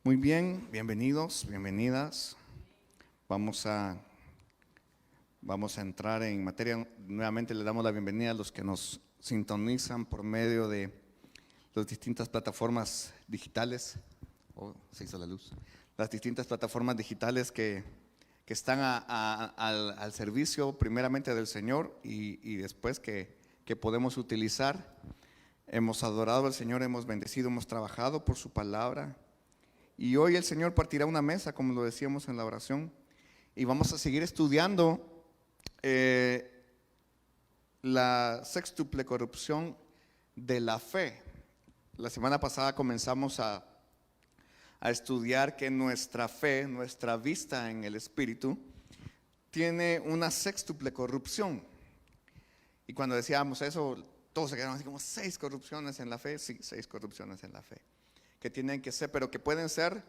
Muy bien, bienvenidos, bienvenidas. Vamos a entrar en materia. Nuevamente le damos la bienvenida a los que nos sintonizan por medio de las distintas plataformas digitales. Oh, se hizo la luz. Las distintas plataformas digitales que están al servicio primeramente del Señor y después que podemos utilizar. Hemos adorado al Señor, hemos bendecido, hemos trabajado por su palabra. Y hoy el Señor partirá una mesa, como lo decíamos en la oración, y vamos a seguir estudiando la sextuple corrupción de la fe. La semana pasada comenzamos a estudiar que nuestra fe, nuestra vista en el Espíritu, tiene una sextuple corrupción. Y cuando decíamos eso, todos se quedaron así como 6 corrupciones en la fe. Sí, 6 corrupciones en la fe, que tienen que ser, pero que pueden ser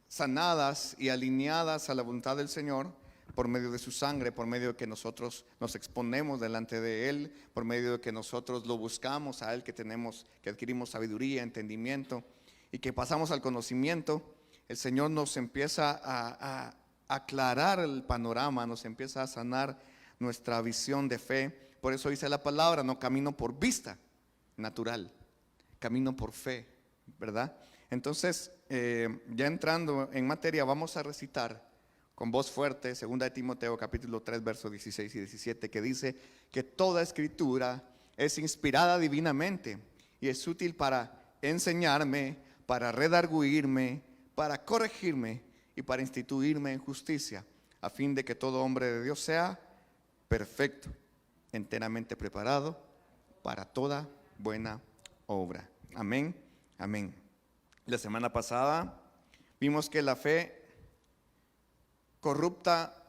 sanadas y alineadas a la voluntad del Señor por medio de su sangre, por medio de que nosotros nos exponemos delante de Él, por medio de que nosotros lo buscamos a Él, que adquirimos sabiduría, entendimiento y que pasamos al conocimiento. El Señor nos empieza a aclarar el panorama, nos empieza a sanar nuestra visión de fe. Por eso dice la palabra: no camino por vista natural, camino por fe, ¿verdad? Entonces, ya entrando en materia, vamos a recitar con voz fuerte 2 de Timoteo capítulo 3 versos 16 y 17, que dice que toda escritura es inspirada divinamente y es útil para enseñarme, para redarguirme, para corregirme y para instituirme en justicia, a fin de que todo hombre de Dios sea perfecto, enteramente preparado para toda buena obra. Amén, amén. La semana pasada vimos que la fe corrupta,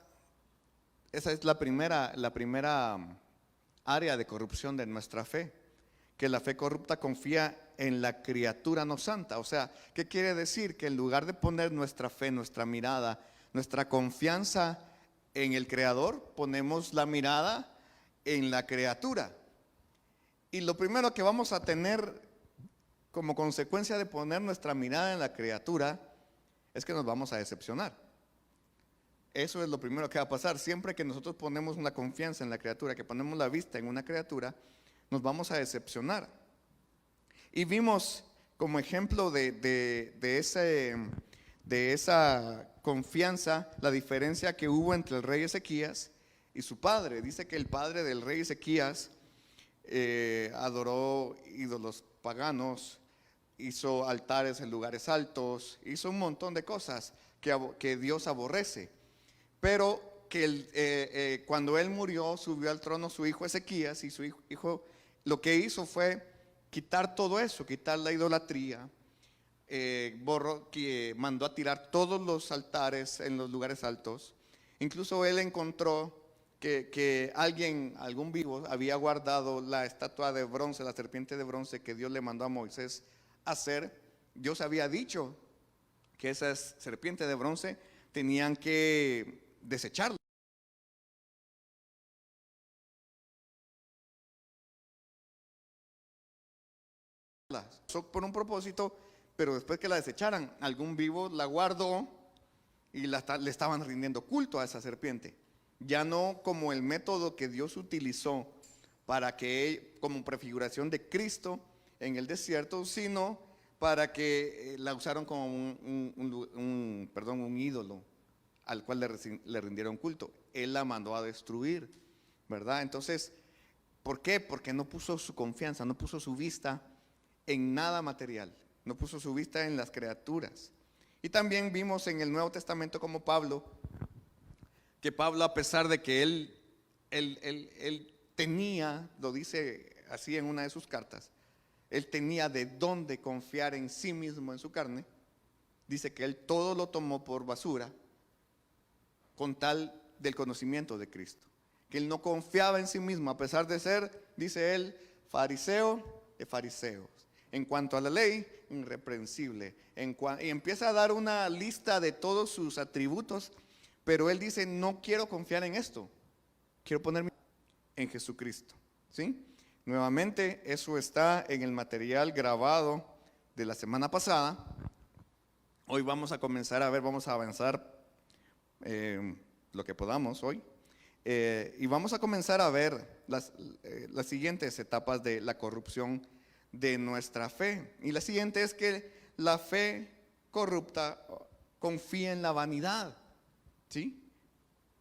esa es la primera área de corrupción de nuestra fe, que la fe corrupta confía en la criatura no santa. O sea, ¿qué quiere decir? Que en lugar de poner nuestra fe, nuestra mirada, nuestra confianza en el Creador, ponemos la mirada en la criatura. Y lo primero que vamos a tener como consecuencia de poner nuestra mirada en la criatura es que nos vamos a decepcionar. Eso es lo primero que va a pasar. Siempre que nosotros ponemos una confianza en la criatura, que ponemos la vista en una criatura, nos vamos a decepcionar. Y vimos como ejemplo de esa confianza la diferencia que hubo entre el rey Ezequías y su padre. Dice que el padre del rey Ezequías adoró ídolos paganos, hizo altares en lugares altos, hizo un montón de cosas que Dios aborrece. Pero que cuando él murió, subió al trono su hijo Ezequías, y su hijo lo que hizo fue quitar todo eso, quitar la idolatría. Mandó a tirar todos los altares en los lugares altos. Incluso él encontró que algún vivo había guardado la estatua de bronce, la serpiente de bronce que Dios le mandó a Moisés hacer. Dios había dicho que esas serpientes de bronce tenían que desecharlas por un propósito, pero después que la desecharan, algún vivo la guardó y le estaban rindiendo culto a esa serpiente. Ya no como el método que Dios utilizó para que, como prefiguración de Cristo en el desierto, sino para que la usaron como un ídolo al cual le rindieron culto. Él la mandó a destruir, ¿verdad? Entonces, ¿por qué? Porque no puso su confianza, no puso su vista en nada material, no puso su vista en las criaturas. Y también vimos en el Nuevo Testamento como Pablo, a pesar de que él tenía, lo dice así en una de sus cartas, él tenía de dónde confiar en sí mismo, en su carne. Dice que él todo lo tomó por basura con tal del conocimiento de Cristo, que él no confiaba en sí mismo, a pesar de ser, dice él, fariseo de fariseos, en cuanto a la ley, irreprensible, y empieza a dar una lista de todos sus atributos. Pero él dice: no quiero confiar en esto, quiero ponerme en Jesucristo, ¿sí? Nuevamente, eso está en el material grabado de la semana pasada. Hoy vamos a comenzar a ver, vamos a avanzar lo que podamos hoy. Y vamos a comenzar a ver las siguientes etapas de la corrupción de nuestra fe. Y la siguiente es que la fe corrupta confía en la vanidad. ¿Sí?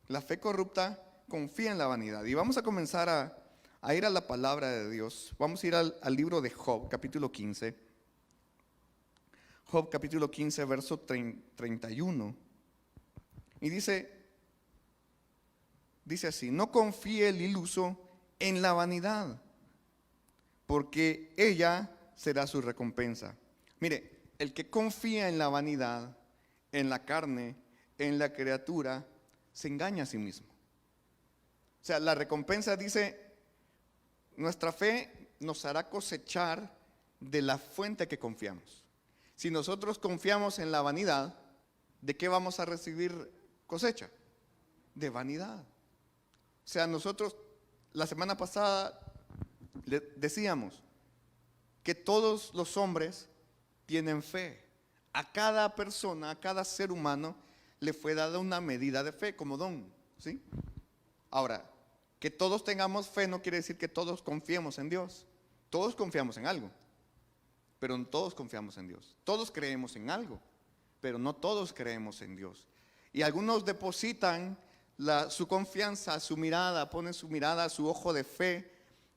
La fe corrupta confía en la vanidad. Y vamos a comenzar a ir a la palabra de Dios. Vamos a ir al libro de Job, capítulo 15. Job, capítulo 15, verso 31. Y dice así: no confíe el iluso en la vanidad, porque ella será su recompensa. Mire, el que confía en la vanidad, en la carne, en la criatura, se engaña a sí mismo. O sea, la recompensa dice, nuestra fe nos hará cosechar de la fuente que confiamos. Si nosotros confiamos en la vanidad, ¿de qué vamos a recibir cosecha? De vanidad. O sea, nosotros la semana pasada decíamos que todos los hombres tienen fe. A cada persona, a cada ser humano le fue dada una medida de fe como don, ¿sí? Ahora, que todos tengamos fe no quiere decir que todos confiemos en Dios. Todos confiamos en algo, pero no todos confiamos en Dios. Todos creemos en algo, pero no todos creemos en Dios. Y algunos depositan su confianza, su mirada, ponen su mirada, su ojo de fe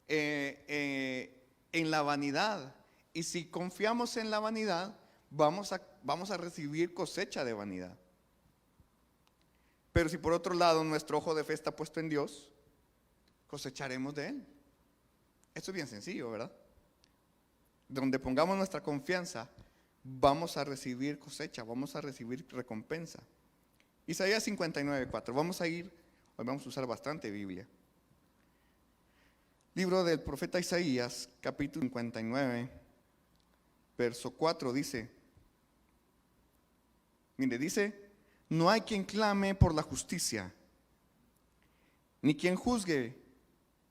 en la vanidad. Y si confiamos en la vanidad, vamos a recibir cosecha de vanidad. Pero si por otro lado nuestro ojo de fe está puesto en Dios, cosecharemos de Él. Esto es bien sencillo, ¿verdad? Donde pongamos nuestra confianza, vamos a recibir cosecha, vamos a recibir recompensa. Isaías 59:4. Hoy vamos a usar bastante Biblia. Libro del profeta Isaías, capítulo 59, verso 4 dice, mire, dice: no hay quien clame por la justicia, ni quien juzgue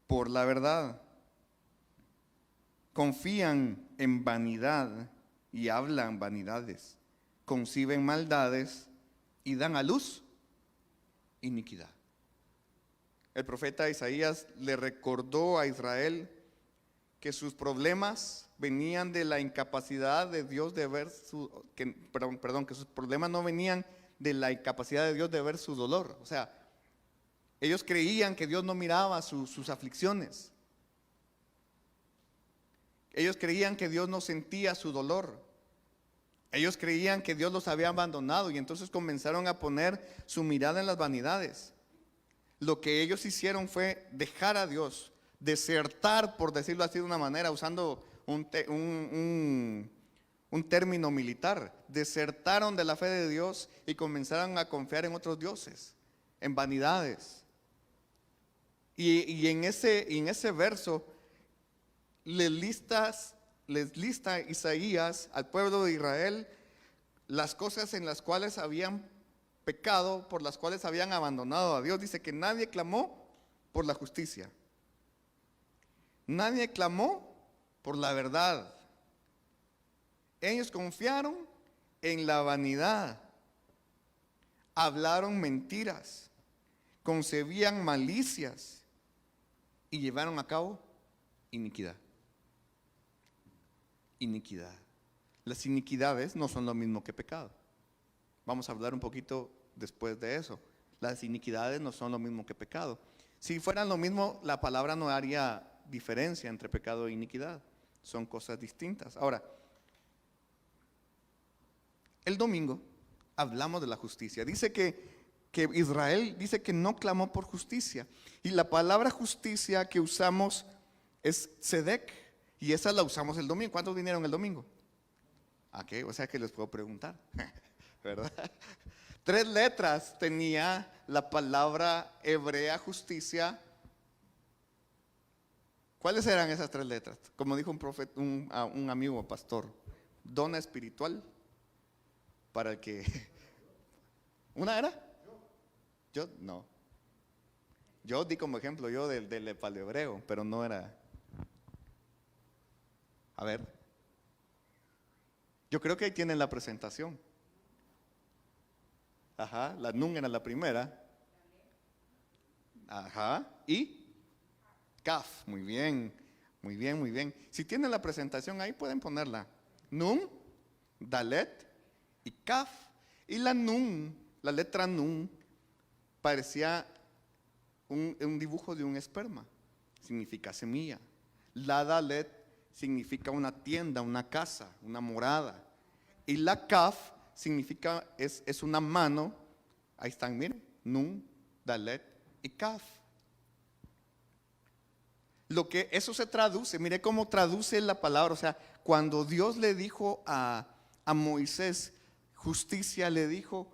por la verdad. Confían en vanidad y hablan vanidades, conciben maldades y dan a luz iniquidad. El profeta Isaías le recordó a Israel que sus problemas venían de la incapacidad de Dios de ver que sus problemas no venían de la incapacidad de Dios de ver su dolor. O sea, ellos creían que Dios no miraba sus aflicciones. Ellos creían que Dios no sentía su dolor. Ellos creían que Dios los había abandonado y entonces comenzaron a poner su mirada en las vanidades. Lo que ellos hicieron fue dejar a Dios, desertar, por decirlo así de una manera, usando un término militar. Desertaron de la fe de Dios y comenzaron a confiar en otros dioses, en vanidades. Y en ese verso les lista Isaías al pueblo de Israel las cosas en las cuales habían pecado, por las cuales habían abandonado a Dios. Dice que nadie clamó por la justicia, nadie clamó por la verdad. Ellos confiaron en la vanidad, hablaron mentiras, concebían malicias y llevaron a cabo iniquidad. Iniquidad. Las iniquidades no son lo mismo que pecado. Vamos a hablar un poquito después de eso. Las iniquidades no son lo mismo que pecado. Si fueran lo mismo, la palabra no haría diferencia entre pecado e iniquidad. Son cosas distintas. Ahora, el domingo hablamos de la justicia. Dice que Israel dice que no clamó por justicia. Y la palabra justicia que usamos es tzedek, y esa la usamos el domingo. ¿Cuántos vinieron el domingo? ¿Qué? O sea que les puedo preguntar, ¿verdad? 3 letras tenía la palabra hebrea justicia. ¿Cuáles eran esas 3 letras? Como dijo un amigo pastor, dona espiritual para el que... ¿Una era? Yo no. Yo di como ejemplo yo del paleohebreo, pero no era. A ver. Yo creo que ahí tienen la presentación. Ajá, la Nun era la primera. Ajá, y Kaf, muy bien, muy bien, muy bien. Si tienen la presentación ahí pueden ponerla. Nun, Dalet y Kaf. Y la Nun, la letra Nun, parecía un dibujo de un esperma, significa semilla. La Dalet significa una tienda, una casa, una morada. Y la Kaf significa, es una mano, ahí están, miren, Nun, Dalet y Kaf. Lo que eso se traduce, mire cómo traduce la palabra, o sea, cuando Dios le dijo a Moisés justicia, le dijo,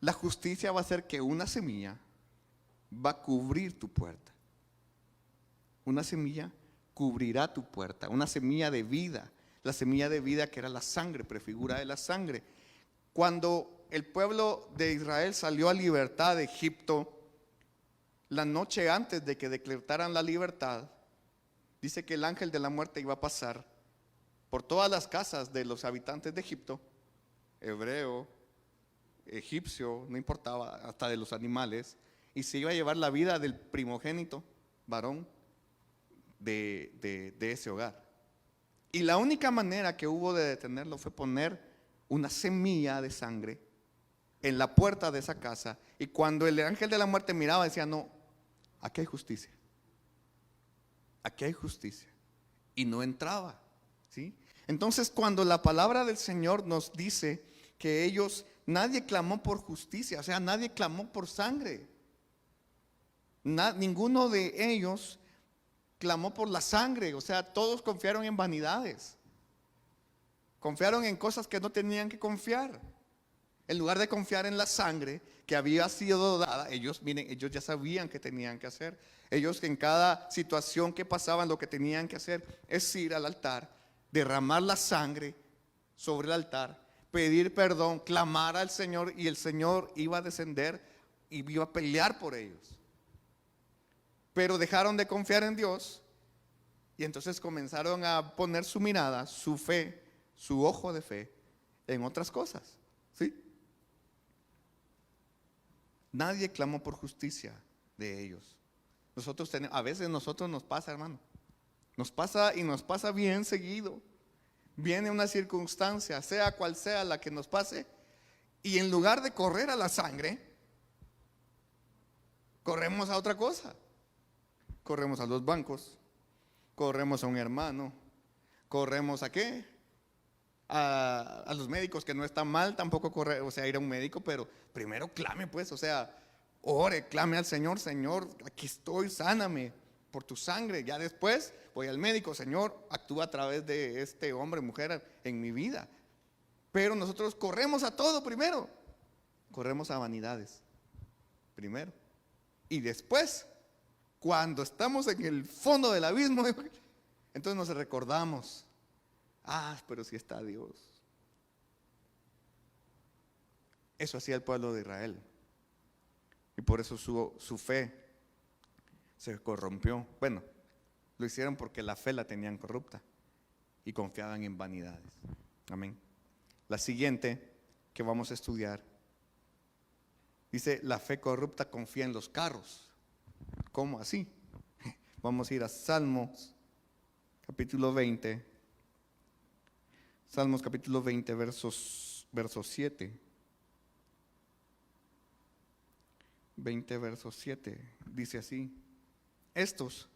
la justicia va a ser que una semilla va a cubrir tu puerta. Una semilla cubrirá tu puerta, una semilla de vida, la semilla de vida que era la sangre, prefigura de la sangre. Cuando el pueblo de Israel salió a libertad de Egipto, la noche antes de que decretaran la libertad, dice que el ángel de la muerte iba a pasar por todas las casas de los habitantes de Egipto, hebreo, egipcio, no importaba, hasta de los animales, y se iba a llevar la vida del primogénito varón de ese hogar. Y la única manera que hubo de detenerlo fue poner una semilla de sangre en la puerta de esa casa, y cuando el ángel de la muerte miraba decía, no, aquí hay justicia. Aquí hay justicia. Y no entraba, ¿sí? Entonces, cuando la palabra del Señor nos dice que ellos, nadie clamó por justicia, o sea, nadie clamó por sangre. Ninguno de ellos clamó por la sangre, o sea, todos confiaron en vanidades. Confiaron en cosas que no tenían que confiar. En lugar de confiar en la sangre que había sido dada, ellos ya sabían qué tenían que hacer. Ellos en cada situación que pasaban lo que tenían que hacer es ir al altar, derramar la sangre sobre el altar, pedir perdón, clamar al Señor, y el Señor iba a descender y iba a pelear por ellos. Pero dejaron de confiar en Dios y entonces comenzaron a poner su mirada, su fe, su ojo de fe en otras cosas, ¿sí? Nadie clamó por justicia de ellos. A veces nosotros nos pasa, hermano. Nos pasa y nos pasa bien seguido. Viene una circunstancia, sea cual sea la que nos pase, y en lugar de correr a la sangre, corremos a otra cosa. Corremos a los bancos, corremos a un hermano, corremos a qué? A los médicos, que no está mal tampoco correr, o sea, ir a un médico, pero primero clame, pues, o sea, ore, clame al Señor, Señor, aquí estoy, sáname por tu sangre. Ya después voy al médico, Señor, actúa a través de este hombre, mujer en mi vida. Pero nosotros corremos a todo primero, corremos a vanidades primero, y después, cuando estamos en el fondo del abismo, entonces nos recordamos, pero sí está Dios. Eso hacía el pueblo de Israel. Y por eso su fe se corrompió. Bueno, lo hicieron porque la fe la tenían corrupta y confiaban en vanidades. Amén. La siguiente que vamos a estudiar dice, la fe corrupta confía en los carros. ¿Cómo así? Vamos a ir a Salmos capítulo 20. Salmos capítulo 20, verso 7. 20, verso 7. Dice así: estos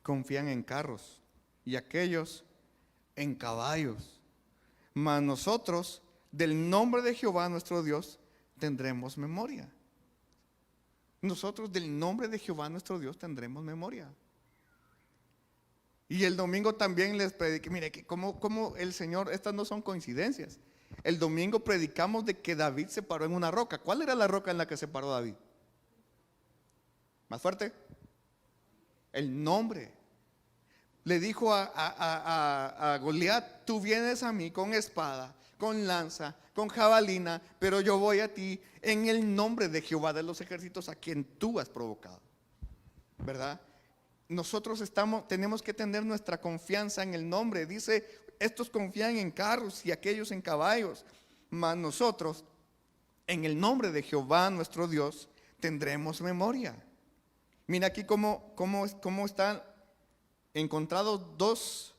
confían en carros y aquellos en caballos, mas nosotros del nombre de Jehová nuestro Dios tendremos memoria. Nosotros del nombre de Jehová nuestro Dios tendremos memoria. Y el domingo también les prediqué, mire, que como el Señor, estas no son coincidencias. El domingo predicamos de que David se paró en una roca. ¿Cuál era la roca en la que se paró David? ¿Más fuerte? El nombre. Le dijo a Goliat, tú vienes a mí con espada, con lanza, con jabalina, pero yo voy a ti en el nombre de Jehová de los ejércitos, a quien tú has provocado. ¿Verdad? Nosotros tenemos que tener nuestra confianza en el nombre. Dice, estos confían en carros y aquellos en caballos, mas nosotros En el nombre de Jehová nuestro Dios tendremos memoria. Mira aquí cómo están encontrados dos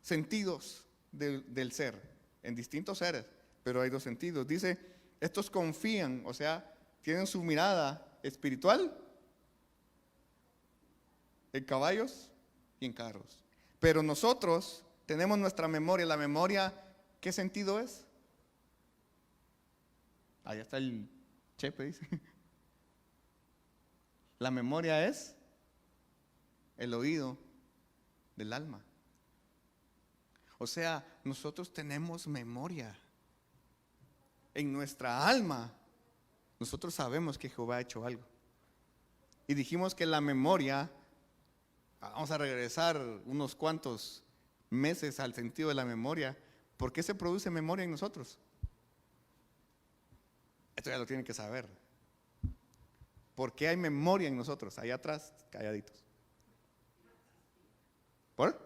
sentidos del ser, en distintos seres, pero hay dos sentidos. Dice, estos confían, o sea, tienen su mirada espiritual en caballos y en carros. Pero nosotros tenemos nuestra memoria. La memoria, ¿qué sentido es? Allá está el Chepe, dice. La memoria es el oído del alma. O sea, nosotros tenemos memoria. En nuestra alma, nosotros sabemos que Jehová ha hecho algo. Y dijimos que la memoria, vamos a regresar unos cuantos meses al sentido de la memoria. ¿Por qué se produce memoria en nosotros? Esto ya lo tienen que saber. ¿Por qué hay memoria en nosotros? Allá atrás, calladitos. ¿Por?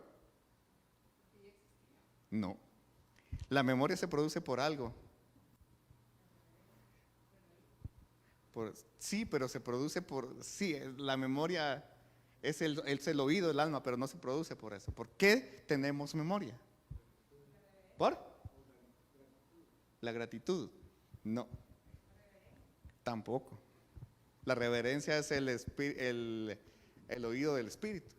No. La memoria se produce por algo. Sí, pero se produce por... Sí, la memoria es el oído del alma, pero no se produce por eso. ¿Por qué tenemos memoria? ¿Por? La gratitud. No. Tampoco. La reverencia es el oído del espíritu.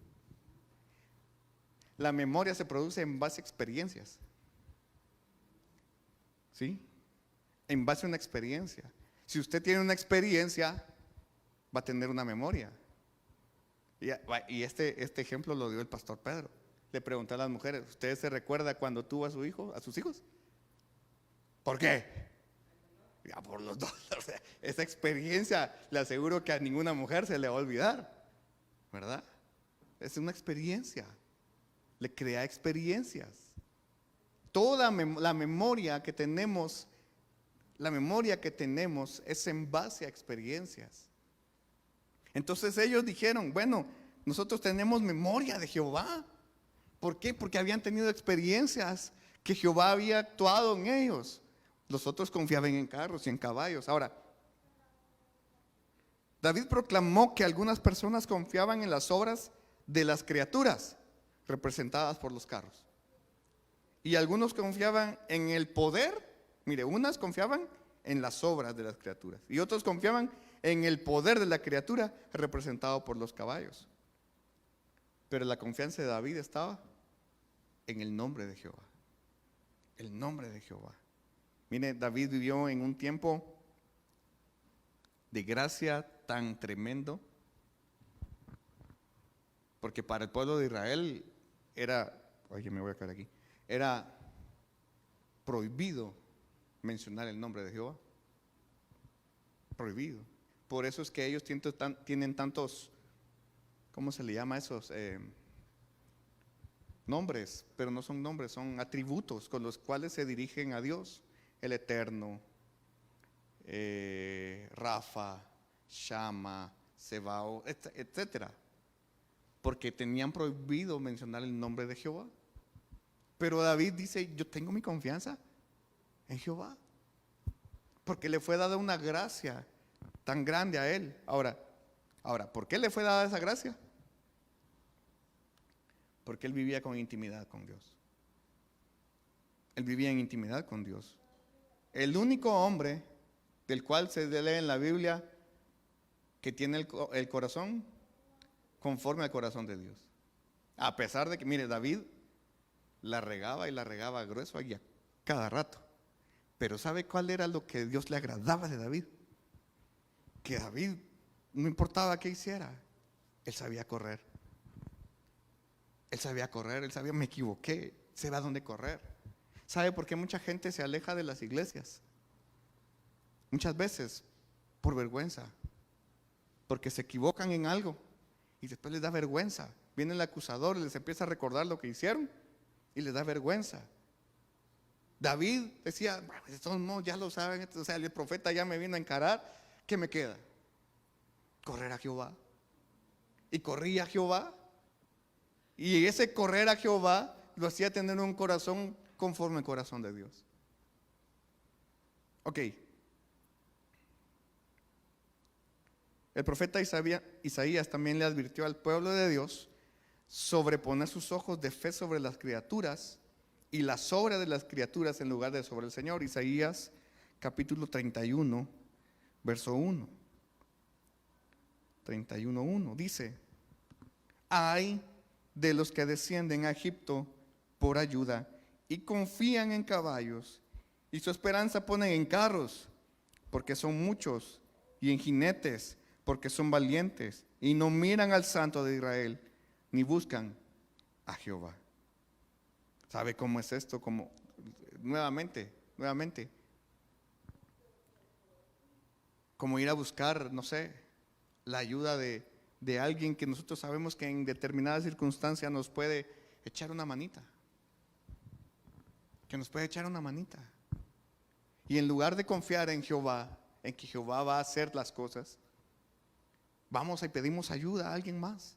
La memoria se produce en base a experiencias. ¿Sí? En base a una experiencia. Si usted tiene una experiencia, va a tener una memoria. Y este ejemplo lo dio el pastor Pedro. Le preguntó a las mujeres, ¿usted se recuerda cuando tuvo a sus hijos? ¿Por qué? Ya por los dos. O sea, esa experiencia le aseguro que a ninguna mujer se le va a olvidar, ¿verdad? Es una experiencia. Le crea experiencias. Toda la memoria que tenemos es en base a experiencias. Entonces ellos dijeron, bueno, nosotros tenemos memoria de Jehová. ¿Por qué? Porque habían tenido experiencias que Jehová había actuado en ellos. Los otros confiaban en carros y en caballos. Ahora, David proclamó que algunas personas confiaban en las obras de las criaturas representadas por los carros. Y algunos confiaban en el poder. Mire, unas confiaban en las obras de las criaturas y otros confiaban en el poder de la criatura representado por los caballos. Pero la confianza de David estaba en el nombre de Jehová. El nombre de Jehová. Mire, David vivió en un tiempo de gracia tan tremendo, porque para el pueblo de Israel era prohibido mencionar el nombre de Jehová. Prohibido. Por eso es que ellos tienen tantos, ¿cómo se le llama esos? Nombres, pero no son nombres, son atributos con los cuales se dirigen a Dios. El Eterno, Rafa, Shama, Sebao, etcétera. Porque tenían prohibido mencionar el nombre de Jehová. Pero David dice, yo tengo mi confianza en Jehová. Porque le fue dada una gracia tan grande a él. Ahora, ¿por qué le fue dada esa gracia? Porque él vivía con intimidad con Dios. Él vivía en intimidad con Dios. El único hombre del cual se lee en la Biblia que tiene el corazón conforme al corazón de Dios. A pesar de que, mire, David la regaba y la regaba grueso a cada rato. Pero ¿sabe cuál era lo que Dios le agradaba de David? Que David, no importaba qué hiciera, él sabía correr. Él sabía correr, él sabía, me equivoqué, sé a dónde correr. ¿Sabe por qué mucha gente se aleja de las iglesias? Muchas veces por vergüenza, porque se equivocan en algo y después les da vergüenza. Viene el acusador y les empieza a recordar lo que hicieron y les da vergüenza. David decía, bueno, de todos modos ya lo saben, o sea, el profeta ya me vino a encarar, ¿qué me queda? Correr a Jehová. Y corría a Jehová. Y ese correr a Jehová lo hacía tener un corazón conforme al corazón de Dios. Ok, El profeta Isaías también le advirtió al pueblo de Dios sobre poner sus ojos de fe sobre las criaturas y las obras de las criaturas en lugar de sobre el Señor. Isaías capítulo 31, verso 1. 31:1 dice: ay de los que descienden a Egipto por ayuda y confían en caballos, y su esperanza ponen en carros, porque son muchos, y en jinetes, porque son valientes, y no miran al Santo de Israel, ni buscan a Jehová. ¿Sabe cómo es esto? Como nuevamente, como ir a buscar, no sé, la ayuda de alguien que nosotros sabemos que en determinadas circunstancias nos puede echar una manita. Y en lugar de confiar en Jehová, en que Jehová va a hacer las cosas, vamos y pedimos ayuda a alguien más.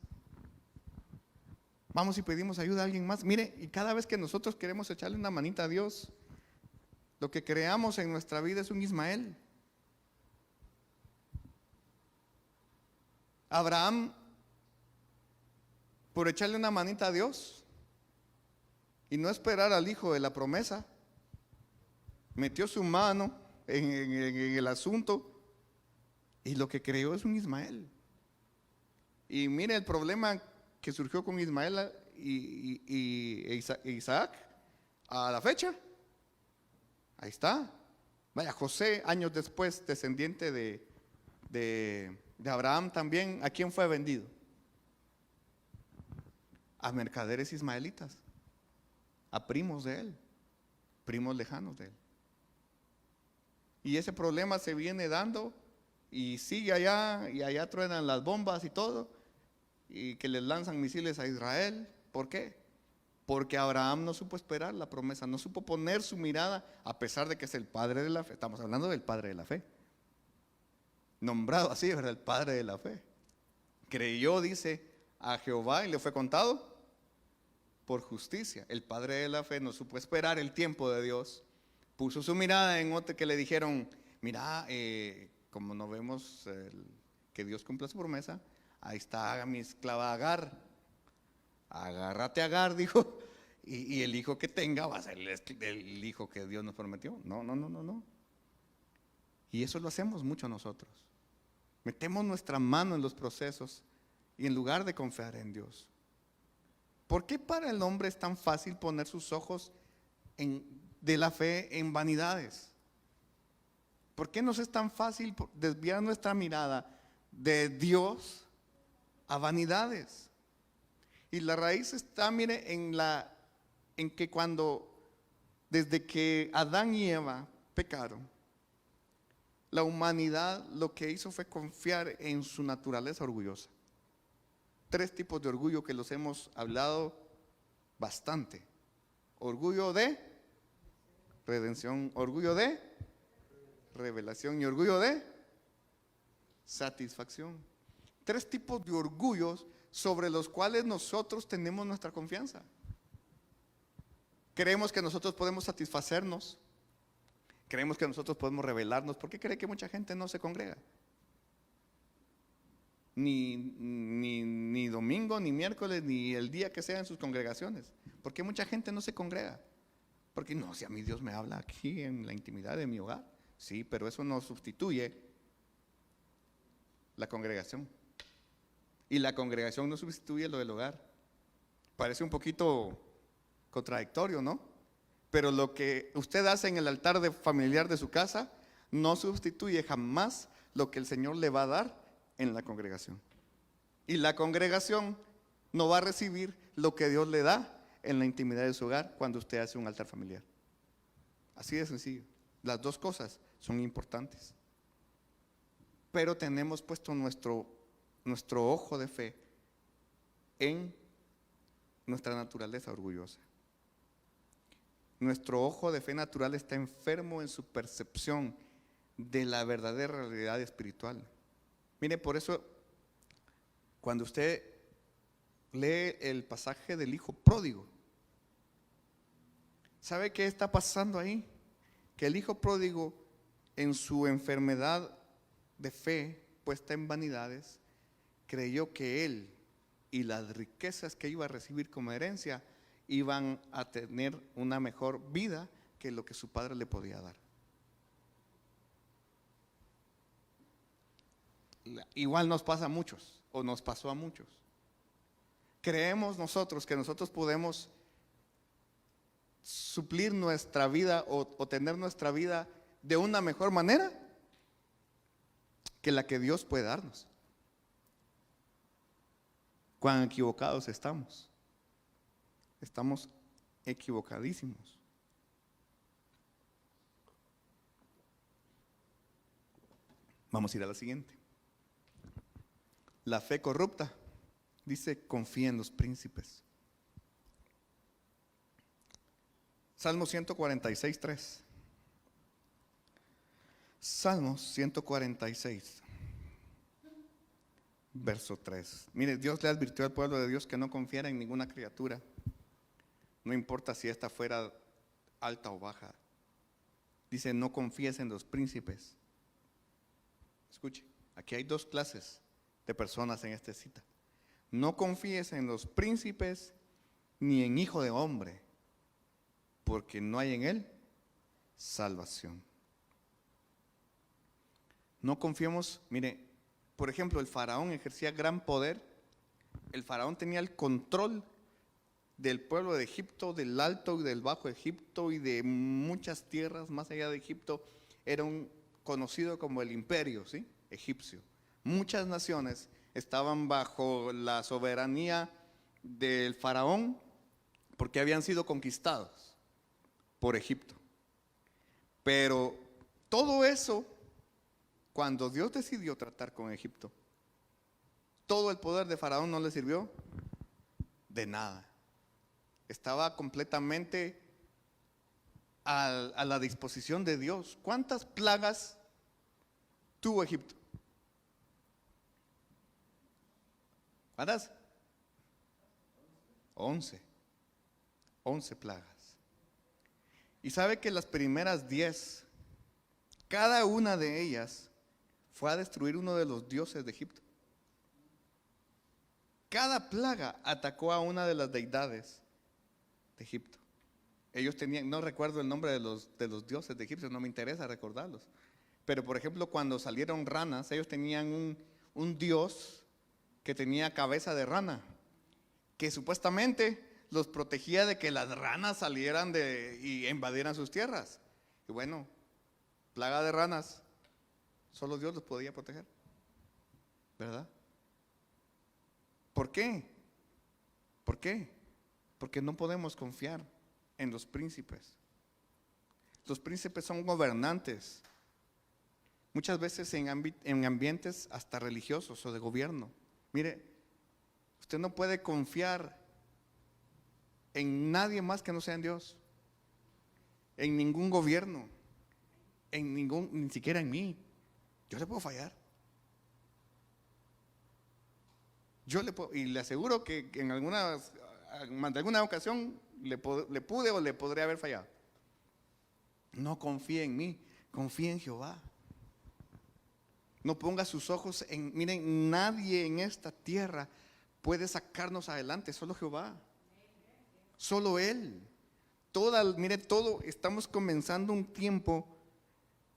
Mire, y cada vez que nosotros queremos echarle una manita a Dios, lo que creamos en nuestra vida es un Ismael. Abraham, por echarle una manita a Dios y no esperar al hijo de la promesa, metió su mano en el asunto y lo que creó es un Ismael. Y mire el problema que surgió con Ismael y Isaac a la fecha. Ahí está. Vaya, José, años después, descendiente de Abraham también, ¿a quién fue vendido? A mercaderes ismaelitas, a primos de él, primos lejanos de él. Y ese problema se viene dando y sigue allá, y allá truenan las bombas y todo, y que les lanzan misiles a Israel. ¿Por qué? Porque Abraham no supo esperar la promesa, no supo poner su mirada, a pesar de que es el padre de la fe. Estamos hablando del padre de la fe, nombrado así, ¿verdad? El padre de la fe. Creyó, dice, a Jehová y le fue contado por justicia. El padre de la fe no supo esperar el tiempo de Dios. Puso su mirada en otro que le dijeron: mira, como no vemos que Dios cumpla su promesa, ahí está mi esclava Agar. Agárrate a Agar, dijo, y el hijo que tenga va a ser el hijo que Dios nos prometió. No. Y eso lo hacemos mucho nosotros. Metemos nuestra mano en los procesos y en lugar de confiar en Dios. ¿Por qué para el hombre es tan fácil poner sus ojos de la fe en vanidades? ¿Por qué nos es tan fácil desviar nuestra mirada de Dios a vanidades? Y la raíz está, mire, en que desde que Adán y Eva pecaron, la humanidad lo que hizo fue confiar en su naturaleza orgullosa. 3 tipos de orgullo que los hemos hablado bastante: orgullo de redención, orgullo de revelación y orgullo de satisfacción. 3 tipos de orgullos sobre los cuales nosotros tenemos nuestra confianza. Creemos que nosotros podemos satisfacernos, creemos que nosotros podemos revelarnos. ¿Por qué cree que mucha gente no se congrega? Ni domingo, ni miércoles, ni el día que sea en sus congregaciones. ¿Por qué mucha gente no se congrega? Porque no, si a mí Dios me habla aquí en la intimidad de mi hogar. Sí, pero eso no sustituye la congregación. Y la congregación no sustituye lo del hogar. Parece un poquito contradictorio, ¿no? Pero lo que usted hace en el altar familiar de su casa no sustituye jamás lo que el Señor le va a dar en la congregación. Y la congregación no va a recibir lo que Dios le da en la intimidad de su hogar cuando usted hace un altar familiar. Así de sencillo. Las 2 cosas son importantes. Pero tenemos puesto nuestro ojo de fe en nuestra naturaleza orgullosa. Nuestro ojo de fe natural está enfermo en su percepción de la verdadera realidad espiritual. Mire, por eso, cuando usted lee el pasaje del hijo pródigo, ¿sabe qué está pasando ahí? Que el hijo pródigo, en su enfermedad de fe, puesta en vanidades, creyó que él y las riquezas que iba a recibir como herencia iban a tener una mejor vida que lo que su padre le podía dar. Igual nos pasa a muchos, o nos pasó a muchos. Creemos nosotros que nosotros podemos suplir nuestra vida o tener nuestra vida de una mejor manera que la que Dios puede darnos. Cuán equivocados estamos. Estamos equivocadísimos. Vamos a ir a la siguiente. La fe corrupta. Dice, confía en los príncipes. Salmo 146, 3. Salmos 146, verso 3. Mire, Dios le advirtió al pueblo de Dios que no confiara en ninguna criatura, no importa si esta fuera alta o baja. Dice, no confíes en los príncipes. Escuche, aquí hay dos clases de personas en esta cita. No confíes en los príncipes ni en hijo de hombre, porque no hay en él salvación. No confiemos, mire, por ejemplo, el faraón ejercía gran poder. El faraón tenía el control del pueblo de Egipto, del Alto y del Bajo Egipto y de muchas tierras más allá de Egipto. Era conocido como el imperio, ¿sí?, egipcio. Muchas naciones estaban bajo la soberanía del faraón porque habían sido conquistados por Egipto. Pero todo eso, cuando Dios decidió tratar con Egipto, todo el poder de faraón no le sirvió de nada. Estaba completamente a la disposición de Dios. ¿Cuántas plagas tuvo Egipto? ¿Cuántas? 11 plagas. Y sabe que las primeras 10, cada una de ellas fue a destruir uno de los dioses de Egipto. Cada plaga atacó a una de las deidades de Egipto. Ellos tenían, no recuerdo el nombre de los dioses de Egipto, no me interesa recordarlos. Pero por ejemplo, cuando salieron ranas, ellos tenían un dios que tenía cabeza de rana, que supuestamente los protegía de que las ranas salieran y invadieran sus tierras. Y bueno, plaga de ranas, solo Dios los podía proteger, ¿verdad? ¿Por qué? ¿Por qué? Porque no podemos confiar en los príncipes. Los príncipes son gobernantes, muchas veces en ambientes hasta religiosos o de gobierno. Mire, usted no puede confiar en nadie más que no sea en Dios, en ningún gobierno, ni siquiera en mí. Yo le puedo fallar. Y le aseguro que en alguna ocasión le pude o le podría haber fallado. No confíe en mí, confíe en Jehová. No ponga sus ojos miren, nadie en esta tierra puede sacarnos adelante, solo Jehová. Solo Él. Mire, estamos comenzando un tiempo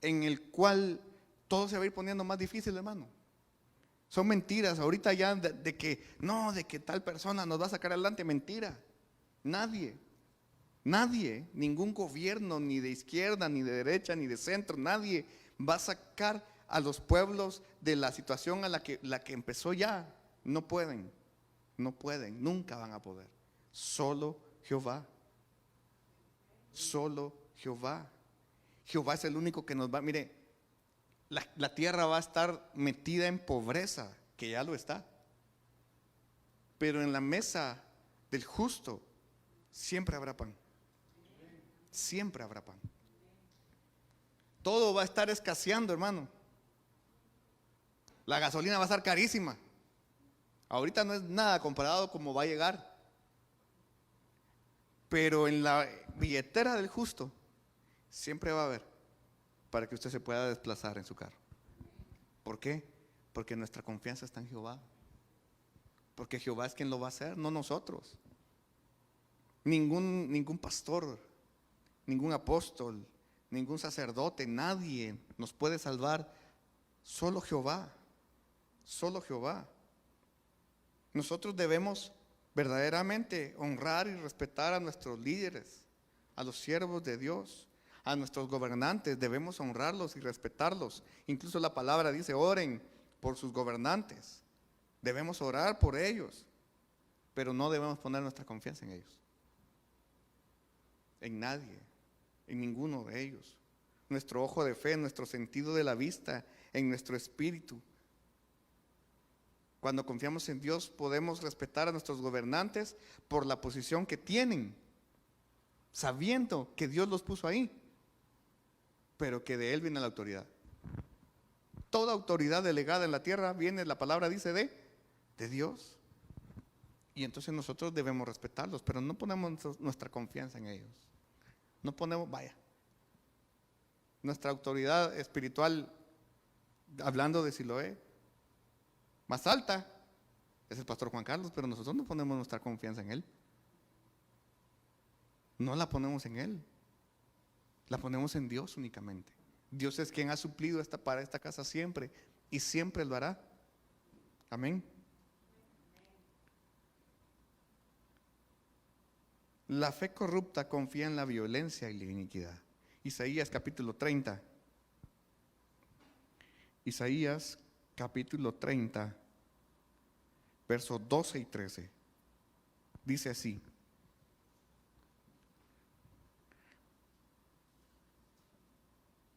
en el cual todo se va a ir poniendo más difícil, hermano. Son mentiras, ahorita ya de que tal persona nos va a sacar adelante, mentira. Nadie, ningún gobierno, ni de izquierda, ni de derecha, ni de centro, nadie va a sacar a los pueblos de la situación a la que empezó ya. No pueden, nunca van a poder. Solo Jehová. Solo Jehová. Jehová es el único que nos va, mire, la tierra va a estar metida en pobreza, que ya lo está. Pero en la mesa del justo siempre habrá pan. Siempre habrá pan. Todo va a estar escaseando, hermano. La gasolina va a estar carísima. Ahorita no es nada comparado como va a llegar. Pero en la billetera del justo siempre va a haber para que usted se pueda desplazar en su carro. ¿Por qué? Porque nuestra confianza está en Jehová. Porque Jehová es quien lo va a hacer, no nosotros. Ningún pastor, ningún apóstol, ningún sacerdote, nadie nos puede salvar. Solo Jehová, solo Jehová. Nosotros debemos verdaderamente honrar y respetar a nuestros líderes, a los siervos de Dios, a nuestros gobernantes. Debemos honrarlos y respetarlos. Incluso la palabra dice: oren por sus gobernantes. Debemos orar por ellos, pero no debemos poner nuestra confianza en ellos, en nadie, en ninguno de ellos. Nuestro ojo de fe, nuestro sentido de la vista, en nuestro espíritu. Cuando confiamos en Dios, podemos respetar a nuestros gobernantes por la posición que tienen, sabiendo que Dios los puso ahí, pero que de Él viene la autoridad. Toda autoridad delegada en la tierra viene, la palabra dice, de Dios. Y entonces nosotros debemos respetarlos, pero no ponemos nuestra confianza en ellos. No ponemos, nuestra autoridad espiritual, hablando de Siloé, más alta, es el pastor Juan Carlos, pero nosotros no ponemos nuestra confianza en él. No la ponemos en él, la ponemos en Dios únicamente. Dios es quien ha suplido para esta casa siempre y siempre lo hará. Amén. La fe corrupta confía en la violencia y la iniquidad. Isaías capítulo 30. Isaías capítulo 30, versos 12 y 13. Dice así: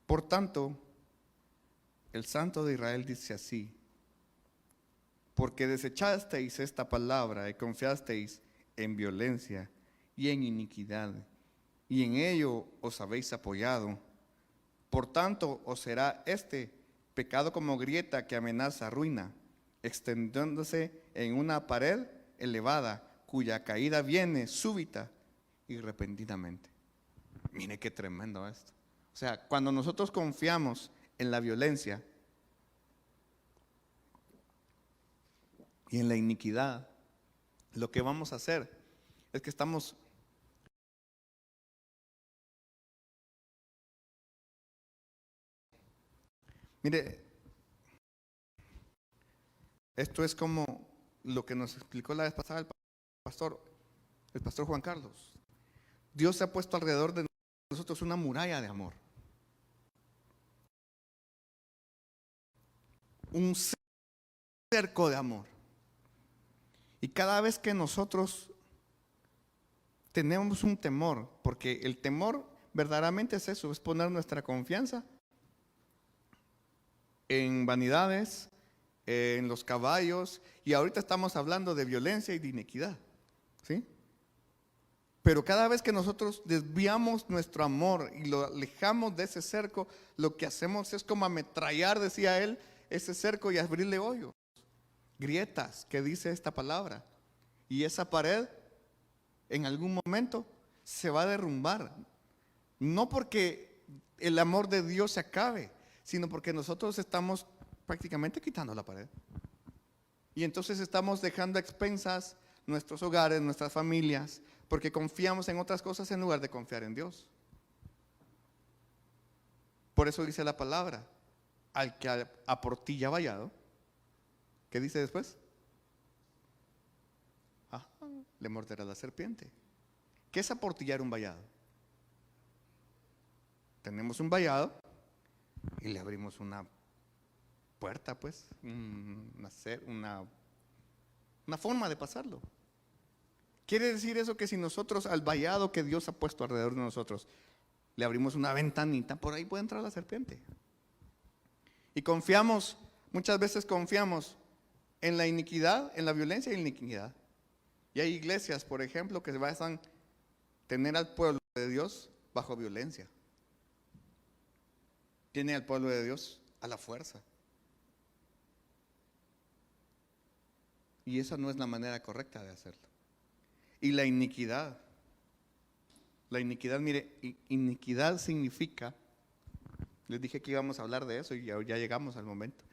por tanto, el Santo de Israel dice así: porque desechasteis esta palabra y confiasteis en violencia y en iniquidad, y en ello os habéis apoyado, por tanto os será este pecado como grieta que amenaza ruina, extendiéndose en una pared elevada, cuya caída viene súbita y repentinamente. Mire qué tremendo esto. O sea, cuando nosotros confiamos en la violencia y en la iniquidad, lo que vamos a hacer es que estamos mire, esto es como lo que nos explicó la vez pasada el pastor Juan Carlos. Dios se ha puesto alrededor de nosotros una muralla de amor. Un cerco de amor. Y cada vez que nosotros tenemos un temor, porque el temor verdaderamente es eso, es poner nuestra confianza en vanidades, en los caballos, y ahorita estamos hablando de violencia y de iniquidad, ¿sí? Pero cada vez que nosotros desviamos nuestro amor y lo alejamos de ese cerco, lo que hacemos es como ametrallar, decía él, ese cerco y abrirle hoyos, grietas, que dice esta palabra. Y esa pared en algún momento se va a derrumbar. No porque el amor de Dios se acabe, sino porque nosotros estamos prácticamente quitando la pared. Y entonces estamos dejando a expensas nuestros hogares, nuestras familias, porque confiamos en otras cosas en lugar de confiar en Dios. Por eso dice la palabra: al que a portilla vallado, ¿qué dice después? Le morderá la serpiente. ¿Qué es aportillar un vallado? Tenemos un vallado y le abrimos una puerta, pues, una forma de pasarlo. Quiere decir eso que si nosotros al vallado que Dios ha puesto alrededor de nosotros le abrimos una ventanita, por ahí puede entrar la serpiente. Y confiamos, muchas veces confiamos en la iniquidad, en la violencia y en la iniquidad. Y hay iglesias, por ejemplo, que van a tener al pueblo de Dios bajo violencia. Tiene al pueblo de Dios a la fuerza. Y esa no es la manera correcta de hacerlo. Y la iniquidad, mire, iniquidad significa, les dije que íbamos a hablar de eso y ya llegamos al momento.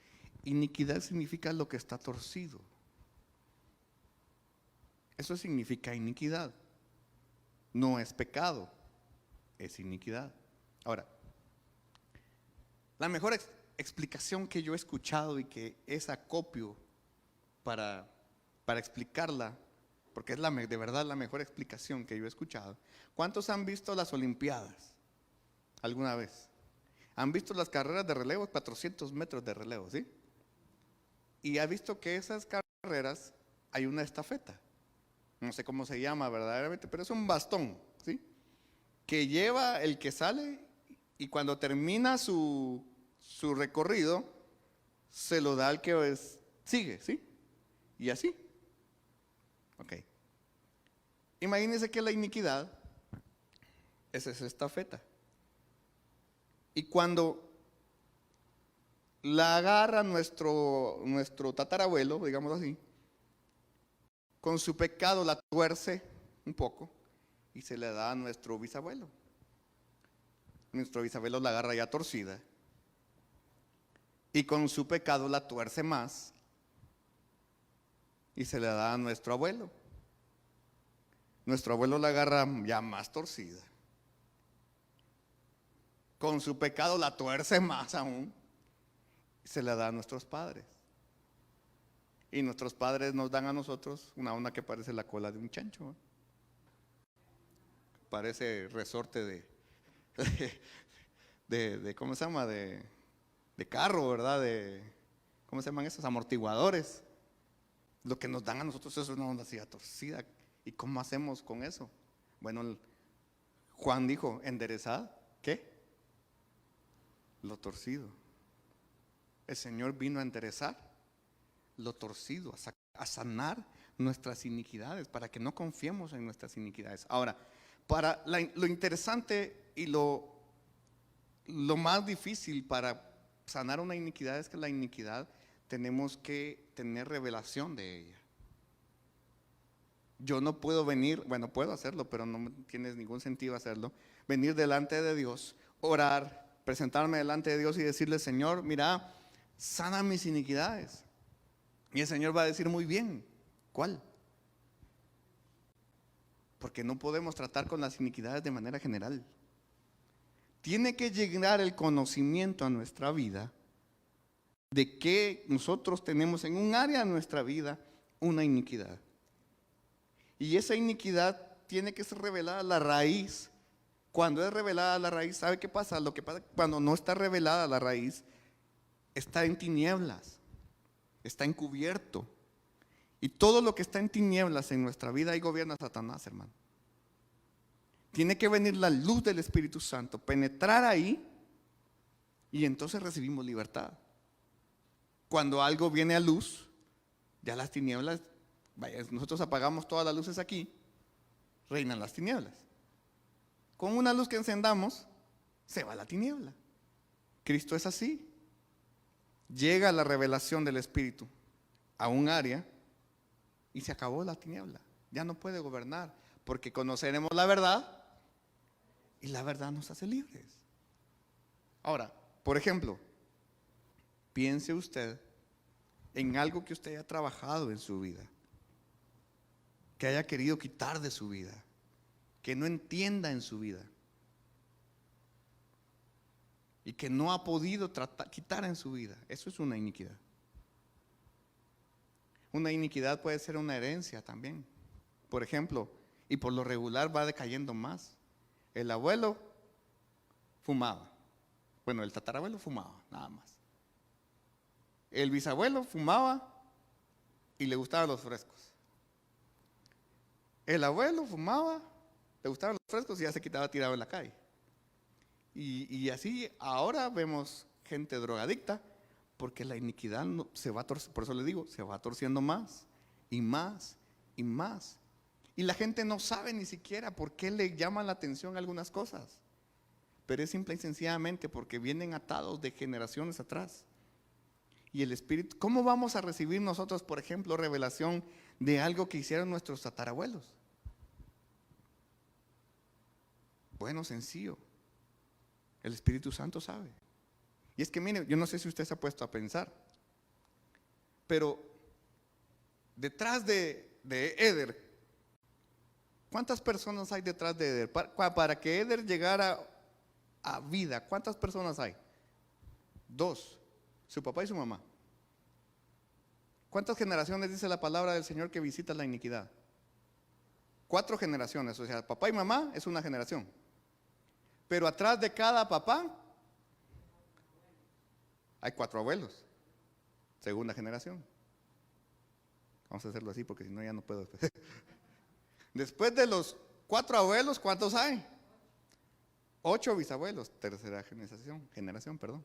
iniquidad significa lo que está torcido. Eso significa iniquidad. No es pecado, es iniquidad. Ahora, la mejor explicación que yo he escuchado y que es acopio para explicarla, porque es de verdad la mejor explicación que yo he escuchado. ¿Cuántos han visto las Olimpiadas alguna vez? ¿Han visto las carreras de relevo? 400 metros de relevo, ¿sí? Y ha visto que esas carreras hay una estafeta. No sé cómo se llama verdaderamente, pero es un bastón, ¿sí? Que lleva el que sale y cuando termina su recorrido, se lo da al que sigue, ¿sí? Y así. Ok. Imagínense que la iniquidad es esa estafeta. Y cuando la agarra nuestro tatarabuelo, digamos así, con su pecado la tuerce un poco y se le da a nuestro bisabuelo. Nuestro bisabuelo la agarra ya torcida y con su pecado la tuerce más y se le da a nuestro abuelo. Nuestro abuelo la agarra ya más torcida. Con su pecado la tuerce más aún y se le da a nuestros padres. Y nuestros padres nos dan a nosotros una onda que parece la cola de un chancho, ¿eh? Parece resorte de ¿cómo se llama? De carro, ¿verdad? ¿Cómo se llaman esos? Amortiguadores. Lo que nos dan a nosotros es una onda así torcida. ¿Y cómo hacemos con eso? Bueno, Juan dijo, enderezad, ¿qué? Lo torcido. El Señor vino a enderezar lo torcido, a sanar nuestras iniquidades, para que no confiemos en nuestras iniquidades. Ahora, lo interesante y lo más difícil para sanar una iniquidad es que la iniquidad tenemos que tener revelación de ella. Yo no puedo venir, bueno, puedo hacerlo, pero no tiene ningún sentido hacerlo, venir delante de Dios, orar, presentarme delante de Dios y decirle, Señor, mira, sana mis iniquidades. Y el Señor va a decir, muy bien, ¿cuál? Porque no podemos tratar con las iniquidades de manera general. Tiene que llegar el conocimiento a nuestra vida de que nosotros tenemos en un área de nuestra vida una iniquidad. Y esa iniquidad tiene que ser revelada a la raíz. Cuando es revelada a la raíz, ¿sabe qué pasa? Lo que pasa cuando no está revelada a la raíz, está en tinieblas, está encubierto. Y todo lo que está en tinieblas en nuestra vida, ahí gobierna Satanás, hermano. Tiene que venir la luz del Espíritu Santo, penetrar ahí, y entonces recibimos libertad. Cuando algo viene a luz, ya las tinieblas, vaya, nosotros apagamos todas las luces aquí, reinan las tinieblas. Con una luz que encendamos, se va la tiniebla. Cristo es así. Llega la revelación del Espíritu a un área y se acabó la tiniebla. Ya no puede gobernar, porque conoceremos la verdad y la verdad nos hace libres. Ahora, por ejemplo, piense usted en algo que usted haya trabajado en su vida, que haya querido quitar de su vida, que no entienda en su vida y que no ha podido quitar en su vida. Eso es una iniquidad. Una iniquidad puede ser una herencia también. Por ejemplo, y por lo regular va decayendo más. El abuelo fumaba. Bueno, el tatarabuelo fumaba, nada más. El bisabuelo fumaba y le gustaban los frescos. El abuelo fumaba, le gustaban los frescos y ya se quitaba tirado en la calle. Y así ahora vemos gente drogadicta, porque la iniquidad se va torciendo, por eso le digo, se va torciendo más y más y más. Y la gente no sabe ni siquiera por qué le llaman la atención algunas cosas. Pero es simple y sencillamente porque vienen atados de generaciones atrás. Y el Espíritu, ¿cómo vamos a recibir nosotros, por ejemplo, revelación de algo que hicieron nuestros tatarabuelos? Bueno, sencillo. El Espíritu Santo sabe. Y es que mire, yo no sé si usted se ha puesto a pensar. Pero detrás de Eder, ¿cuántas personas hay detrás de Eder? Para que Eder llegara a vida, ¿cuántas personas hay? 2, su papá y su mamá. ¿Cuántas generaciones dice la palabra del Señor que visita la iniquidad? 4 generaciones, o sea, papá y mamá es una generación. Pero atrás de cada papá hay 4 abuelos, segunda generación. Vamos a hacerlo así porque si no ya no puedo. Después de los 4 abuelos, ¿cuántos hay? 8 bisabuelos, tercera generación, perdón.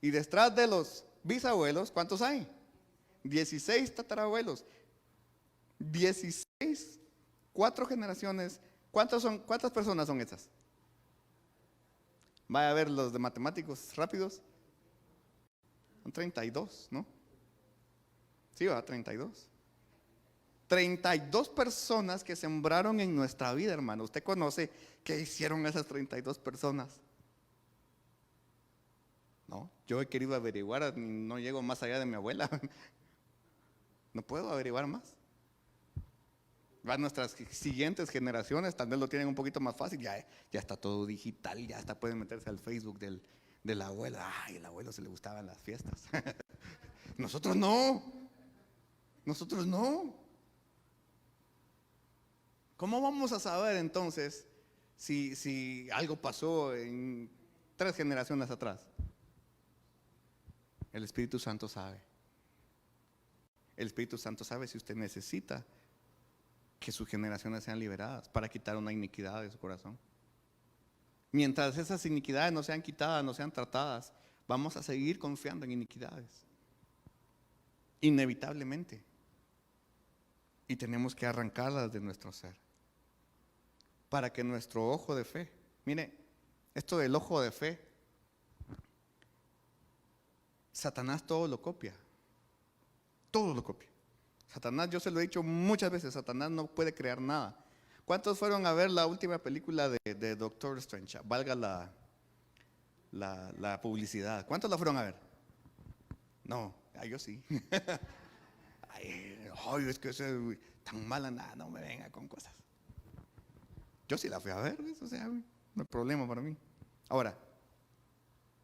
Y detrás de los bisabuelos, ¿cuántos hay? 16 tatarabuelos. 16, 4 generaciones. ¿Cuántas personas son esas? Vaya a ver los de matemáticos rápidos. Son 32, ¿no? Sí, va, 32. 32 personas que sembraron en nuestra vida, hermano. ¿Usted conoce qué hicieron esas 32 personas? No, yo he querido averiguar, no llego más allá de mi abuela. No puedo averiguar más. Van nuestras siguientes generaciones, tal vez lo tienen un poquito más fácil, ya está todo digital, ya hasta pueden meterse al Facebook de la abuela. Ay, el abuelo se le gustaban las fiestas. Nosotros no. Nosotros no. ¿Cómo vamos a saber entonces si algo pasó en 3 generaciones atrás? El Espíritu Santo sabe. El Espíritu Santo sabe si usted necesita que sus generaciones sean liberadas para quitar una iniquidad de su corazón. Mientras esas iniquidades no sean quitadas, no sean tratadas, vamos a seguir confiando en iniquidades. Inevitablemente. Y tenemos que arrancarlas de nuestro ser. Para que nuestro ojo de fe, mire, esto del ojo de fe, Satanás todo lo copia. Todo lo copia. Satanás, yo se lo he dicho muchas veces, Satanás no puede crear nada. ¿Cuántos fueron a ver la última película de Doctor Strange? Valga la publicidad. ¿Cuántos la fueron a ver? No, yo sí. Ay, es que es tan mala, nada, no me venga con cosas. Yo sí la fui a ver, o sea, no hay problema para mí. Ahora,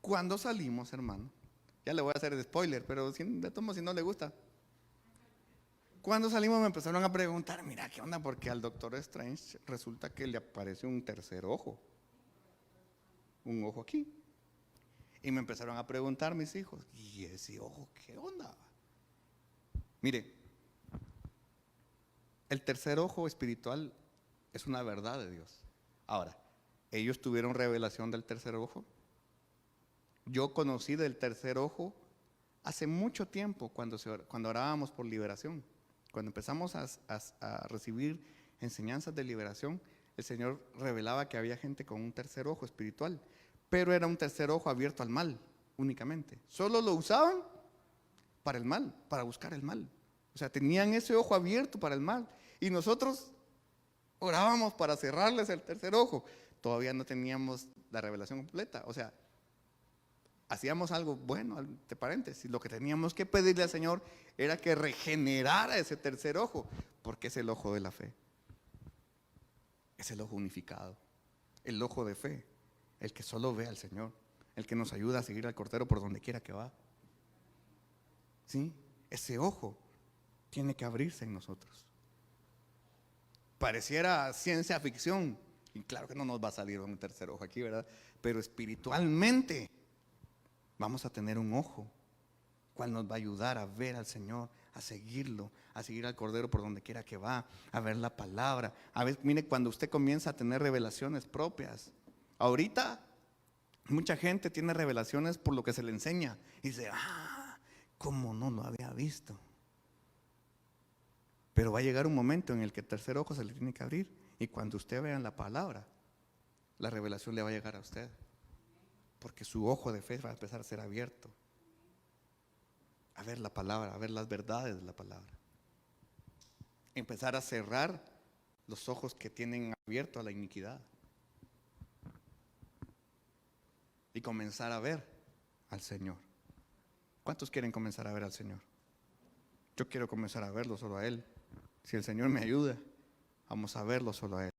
cuando salimos, hermano, ya le voy a hacer el spoiler, pero de todos modos, si no le gusta. Cuando salimos me empezaron a preguntar, mira, ¿qué onda? Porque al Doctor Strange resulta que le aparece un tercer ojo. Un ojo aquí. Y me empezaron a preguntar mis hijos, ¿y ese ojo qué onda? Mire, el tercer ojo espiritual es una verdad de Dios. Ahora, ¿ellos tuvieron revelación del tercer ojo? Yo conocí del tercer ojo hace mucho tiempo cuando orábamos por liberación. Cuando empezamos a recibir enseñanzas de liberación, el Señor revelaba que había gente con un tercer ojo espiritual, pero era un tercer ojo abierto al mal únicamente. Solo lo usaban para el mal, para buscar el mal. O sea, tenían ese ojo abierto para el mal. Y nosotros orábamos para cerrarles el tercer ojo. Todavía no teníamos la revelación completa. O sea, hacíamos algo bueno, entre paréntesis. Lo que teníamos que pedirle al Señor era que regenerara ese tercer ojo, porque es el ojo de la fe. Es el ojo unificado, el ojo de fe, el que solo ve al Señor, el que nos ayuda a seguir al Cordero por donde quiera que va. ¿Sí? Ese ojo tiene que abrirse en nosotros. Pareciera ciencia ficción, y claro que no nos va a salir un tercer ojo aquí, ¿verdad? Pero espiritualmente vamos a tener un ojo, cual nos va a ayudar a ver al Señor, a seguirlo, a seguir al Cordero por donde quiera que va, a ver la palabra. A ver, mire, cuando usted comienza a tener revelaciones propias. Ahorita mucha gente tiene revelaciones por lo que se le enseña y dice, ¿cómo no lo había visto? Pero va a llegar un momento en el que el tercer ojo se le tiene que abrir, y cuando usted vea en la palabra, la revelación le va a llegar a usted, porque su ojo de fe va a empezar a ser abierto, a ver la palabra, a ver las verdades de la palabra, empezar a cerrar los ojos que tienen abierto a la iniquidad y comenzar a ver al Señor. ¿Cuántos quieren comenzar a ver al Señor? Yo quiero comenzar a verlo solo a Él. Si el Señor me ayuda, vamos a verlo solo a Él.